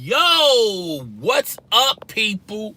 Yo, what's up, people?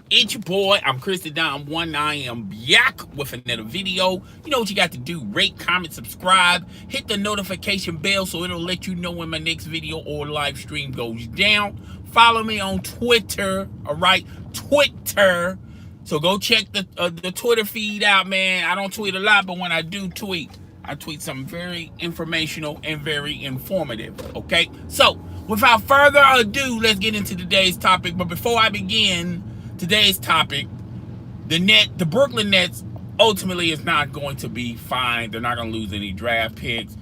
It's your boy. I'm Chris the Don One. I am back with another video. You know what you got to do: rate, comment, subscribe, hit the notification bell so it'll let you know when my next video or live stream goes down. Follow me on Twitter. All right, Twitter. So go check the Twitter feed out, man. I don't tweet a lot, but when I do tweet, I tweet something very informational and very informative. Okay, so without further ado, let's get into today's topic. But before I begin today's topic, the Brooklyn Nets ultimately is not going to be fine. They're not going to lose any draft picks.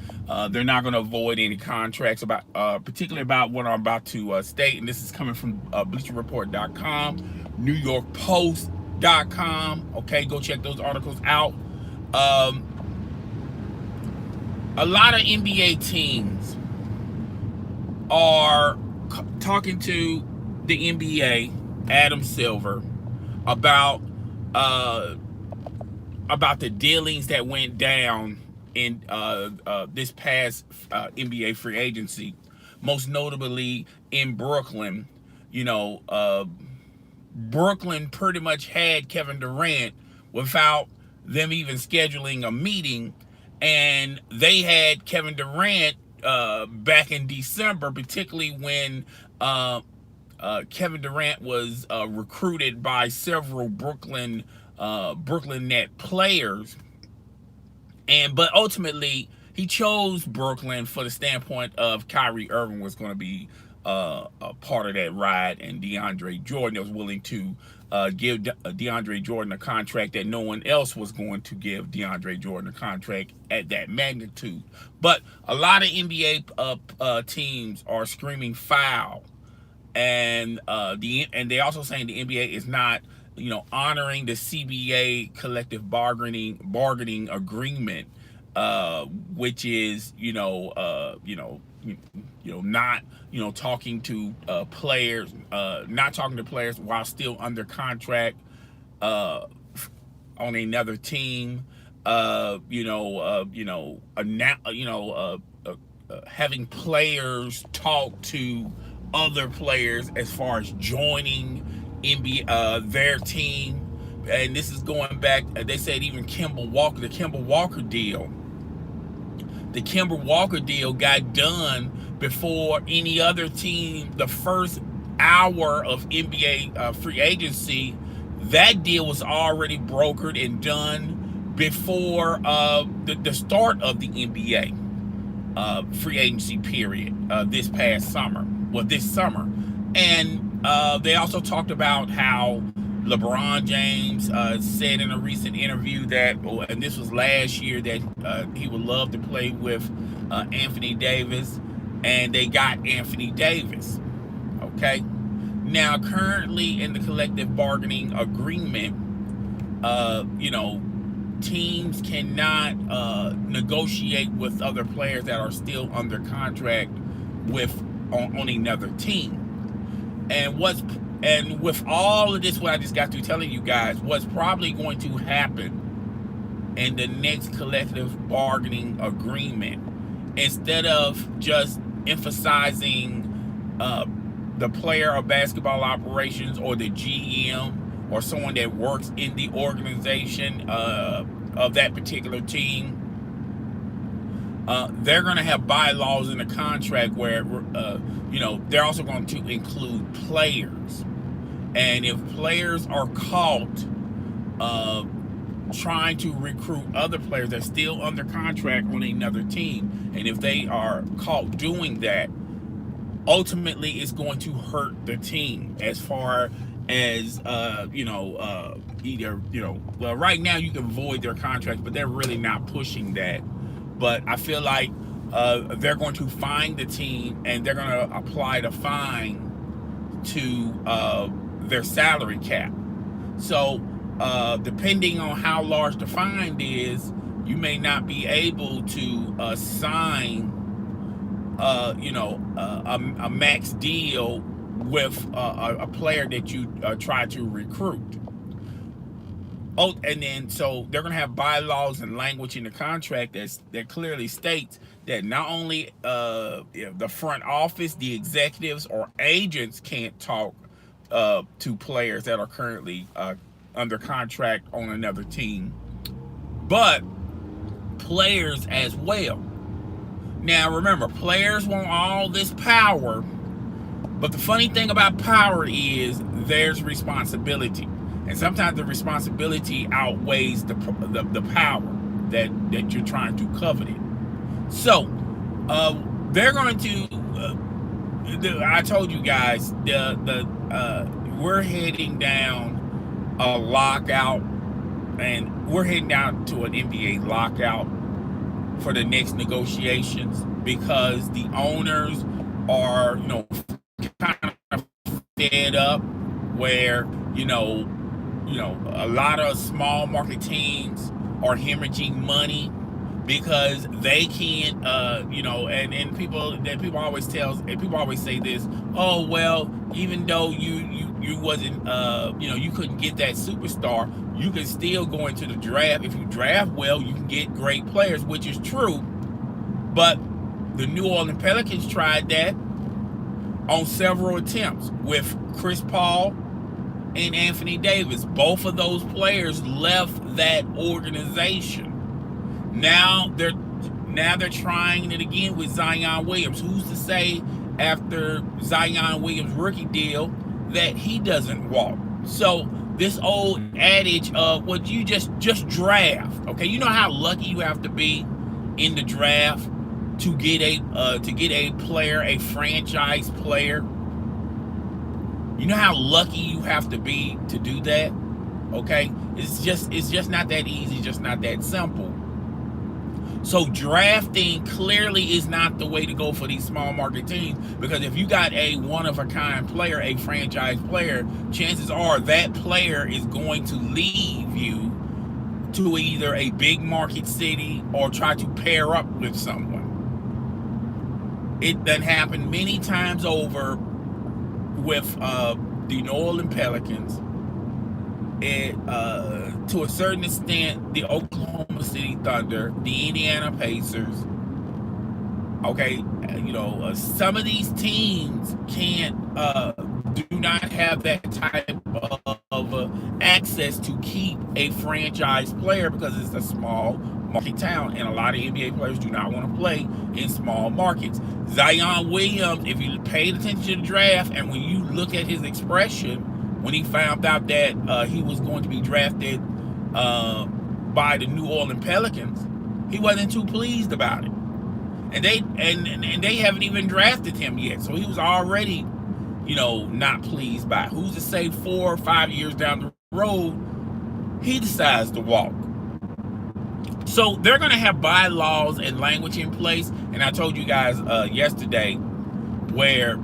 They're not going to avoid any contracts, particularly about what I'm about to state. And this is coming from BleacherReport.com, NewYorkPost.com. Okay, go check those articles out. A lot of NBA teams are talking to the NBA, Adam Silver, about the dealings that went down in this past NBA free agency, most notably in Brooklyn. You know, Brooklyn pretty much had Kevin Durant without them even scheduling a meeting, and they had Kevin Durant back in December, particularly when Kevin Durant was recruited by several Brooklyn Net players, but ultimately he chose Brooklyn for the standpoint of Kyrie Irving was going to be a part of that ride, and DeAndre Jordan was willing to give DeAndre Jordan a contract that no one else was going to give DeAndre Jordan a contract at that magnitude. But a lot of NBA teams are screaming foul, and they also saying the NBA is not, honoring the CBA collective bargaining agreement, which is not talking to players, while still under contract on another team. Having players talk to other players as far as joining their team, and this is going back. They said even the Kemba Walker deal got done before any other team. The first hour of NBA free agency, that deal was already brokered and done before the start of the NBA free agency period this summer. And they also talked about how LeBron James said in a recent interview that, and this was last year, that he would love to play with Anthony Davis, and they got Anthony Davis. Okay, now currently in the collective bargaining agreement, teams cannot negotiate with other players that are still under contract on another team. And with all of this, what I just got through telling you guys, what's probably going to happen in the next collective bargaining agreement, instead of just emphasizing the player of basketball operations or the GM or someone that works in the organization of that particular team, they're going to have bylaws in the contract where they're also going to include players. And if players are caught trying to recruit other players that's still under contract on another team, and if they are caught doing that, ultimately it's going to hurt the team as far as right now you can void their contract, but they're really not pushing that. But I feel like they're going to fine the team, and they're going to apply the fine to their salary cap. So depending on how large the fine is, you may not be able to sign a max deal with a player that you try to recruit. Oh, and then so they're going to have bylaws and language in the contract that clearly states that not only the front office, the executives or agents can't talk to players that are currently under contract on another team, but players as well. Now remember, players want all this power, but the funny thing about power is there's responsibility, and sometimes the responsibility outweighs the power that you're trying to covet it. So they're going to. I told you guys we're heading down a lockout, and we're heading down to an NBA lockout for the next negotiations because the owners are, kind of fed up where, a lot of small market teams are hemorrhaging money because they can't, and people always people always say this, oh well, even though you wasn't, you couldn't get that superstar, you can still go into the draft. If you draft well, you can get great players, which is true. But the New Orleans Pelicans tried that on several attempts with Chris Paul and Anthony Davis. Both of those players left that organization. Now they're trying it again with Zion Williams. Who's to say after Zion Williams' rookie deal that he doesn't walk? So this old adage of what you just draft. Okay, you know how lucky you have to be in the draft to get a player, a franchise player. You know how lucky you have to be to do that. Okay, it's just not that easy, just not that simple. So drafting clearly is not the way to go for these small market teams, because if you got a one-of-a-kind player, a franchise player, chances are that player is going to leave you to either a big market city or try to pair up with someone. It done happened many times over with the New Orleans Pelicans. To a certain extent, the Oklahoma City Thunder, the Indiana Pacers. Okay, some of these teams do not have that type of access to keep a franchise player because it's a small market town, and a lot of NBA players do not want to play in small markets. Zion Williams, if you paid attention to the draft, and when you look at his expression when he found out that he was going to be drafted by the New Orleans Pelicans, he wasn't too pleased about it. And they haven't even drafted him yet, so he was already, not pleased by it. Who's to say 4 or 5 years down the road he decides to walk? So they're going to have bylaws and language in place, and I told you guys yesterday where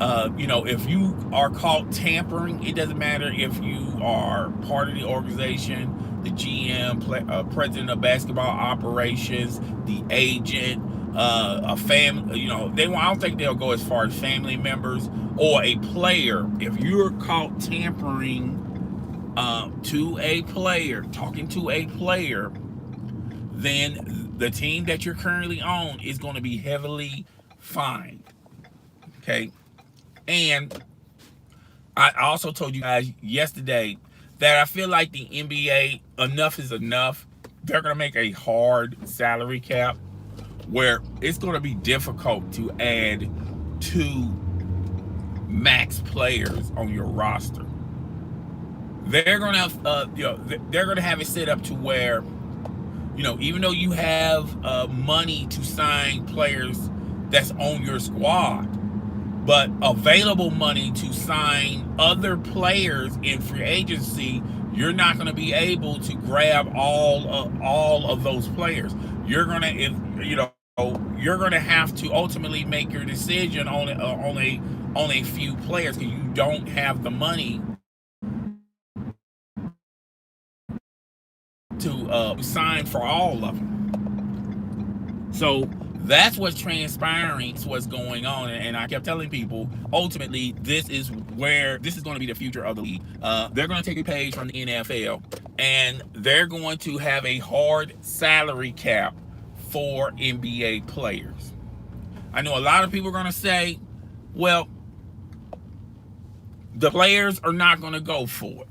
if you are caught tampering, it doesn't matter if you are part of the organization, the GM, president of basketball operations, the agent, a family, I don't think they'll go as far as family members or a player. If you're caught tampering to a player, talking to a player, then the team that you're currently on is going to be heavily fined. Okay. And I also told you guys yesterday that I feel like the NBA, enough is enough. They're going to make a hard salary cap where it's going to be difficult to add 2 max players on your roster. They're going to have it set up to where, even though you have money to sign players that's on your squad, but available money to sign other players in free agency, you're not going to be able to grab all of those players. You're going to have to ultimately make your decision on a few players because you don't have the money to sign for all of them. So that's what's transpiring. It's what's going on, and I kept telling people, ultimately, this is going to be the future of the league. They're going to take a page from the NFL, and they're going to have a hard salary cap for NBA players. I know a lot of people are going to say, well, the players are not going to go for it.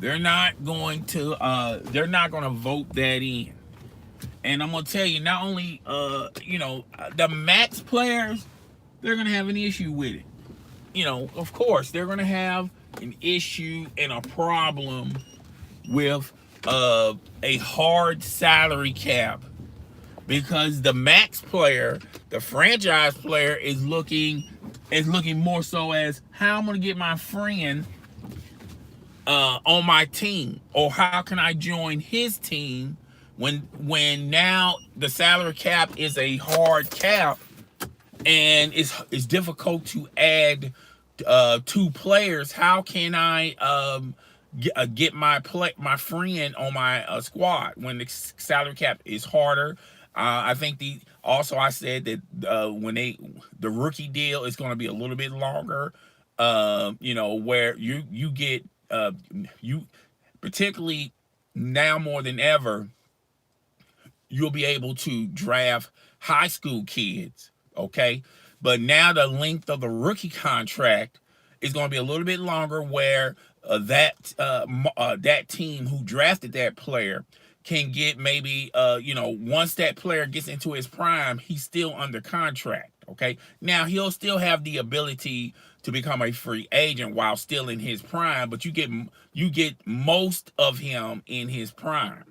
They're not going to vote that in. And I'm going to tell you, not only the max players, they're going to have an issue with it. Of course, they're going to have an issue and a problem with a hard salary cap, because the max player, the franchise player, is looking more so as, how I'm going to get my friend on my team, or how can I join his team when now the salary cap is a hard cap, and it's difficult to add two players. How can I get my friend on my squad when the salary cap is harder? I think I said that when the rookie deal is going to be a little bit longer. Where you get you particularly now more than ever, you'll be able to draft high school kids, okay? But now the length of the rookie contract is going to be a little bit longer, where that team who drafted that player can get maybe once that player gets into his prime, he's still under contract, okay? Now he'll still have the ability to become a free agent while still in his prime, but you get most of him in his prime.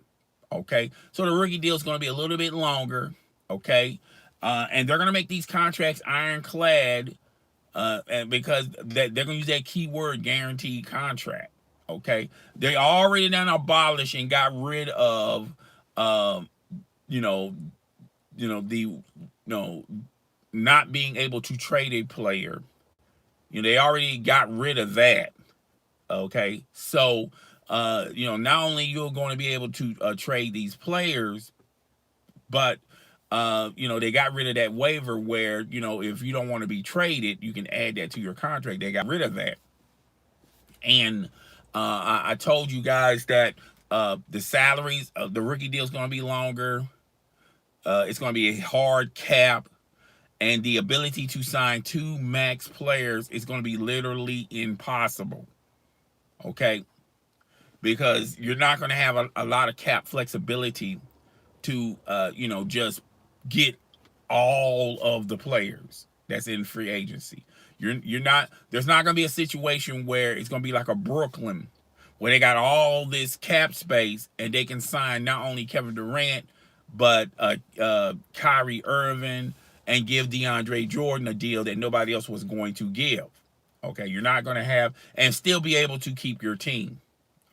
Okay, so the rookie deal is going to be a little bit longer. Okay, and they're going to make these contracts ironclad, and because they're going to use that keyword, guaranteed contract. Okay, they already done abolished and got rid of, um, you know, not being able to trade a player. They already got rid of that. Okay, so not only you're going to be able to trade these players, but they got rid of that waiver where if you don't want to be traded, you can add that to your contract. They got rid of that, and I told you guys that the salaries of the rookie deal is going to be longer. It's going to be a hard cap, and the ability to sign two max players is going to be literally impossible. Okay, because you're not going to have a lot of cap flexibility to just get all of the players that's in free agency. You're not There's not going to be a situation where it's going to be like a Brooklyn, where they got all this cap space and they can sign not only Kevin Durant but Kyrie Irving, and give DeAndre Jordan a deal that nobody else was going to give. Okay, you're not going to have, and still be able to keep your team.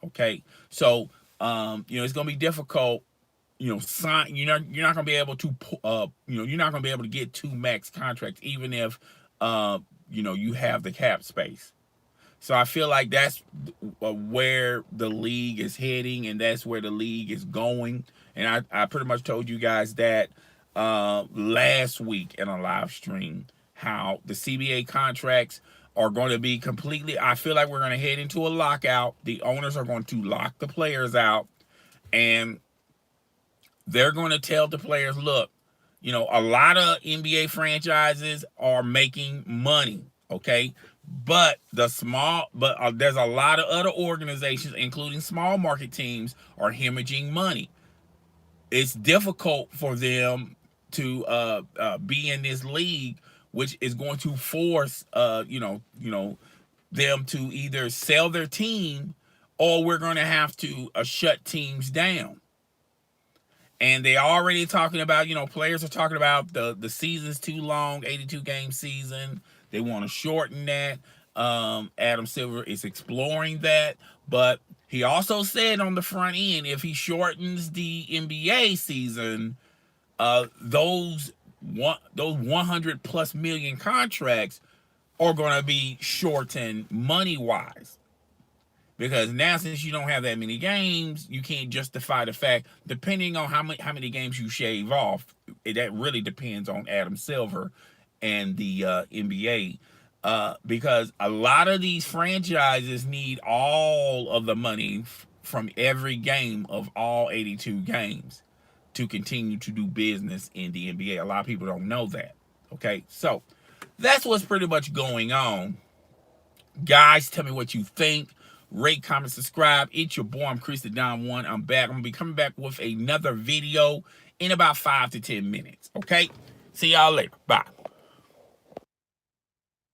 Okay, so it's going to be difficult. Sign. You're not going to be able to. You're not going to be able to get two max contracts, even if you have the cap space. So I feel like that's where the league is heading, and that's where the league is going. And I pretty much told you guys that last week in a live stream, how the CBA contracts are going to be completely, I feel like we're going to head into a lockout. The owners are going to lock the players out, and they're going to tell the players, look, a lot of NBA franchises are making money, okay? But there's a lot of other organizations, including small market teams, are hemorrhaging money. It's difficult for them to be in this league, which is going to force them to either sell their team, or we're going to have to shut teams down. And they already talking about, players are talking about the season's too long, 82 game season. They want to shorten that. Adam Silver is exploring that, but he also said on the front end, if he shortens the NBA season, those 100 plus million contracts are going to be shortened money wise. Because now, since you don't have that many games, you can't justify the fact, depending on how many games you shave off, that really depends on Adam Silver and the NBA. Because a lot of these franchises need all of the money from every game of all 82 games to continue to do business in the NBA. A lot of people don't know that. Okay, so that's what's pretty much going on. Guys, tell me what you think. Rate, comment, subscribe. It's your boy. I'm Chris the Don One. I'm back. I'm going to be coming back with another video in about 5 to 10 minutes. Okay? See y'all later. Bye.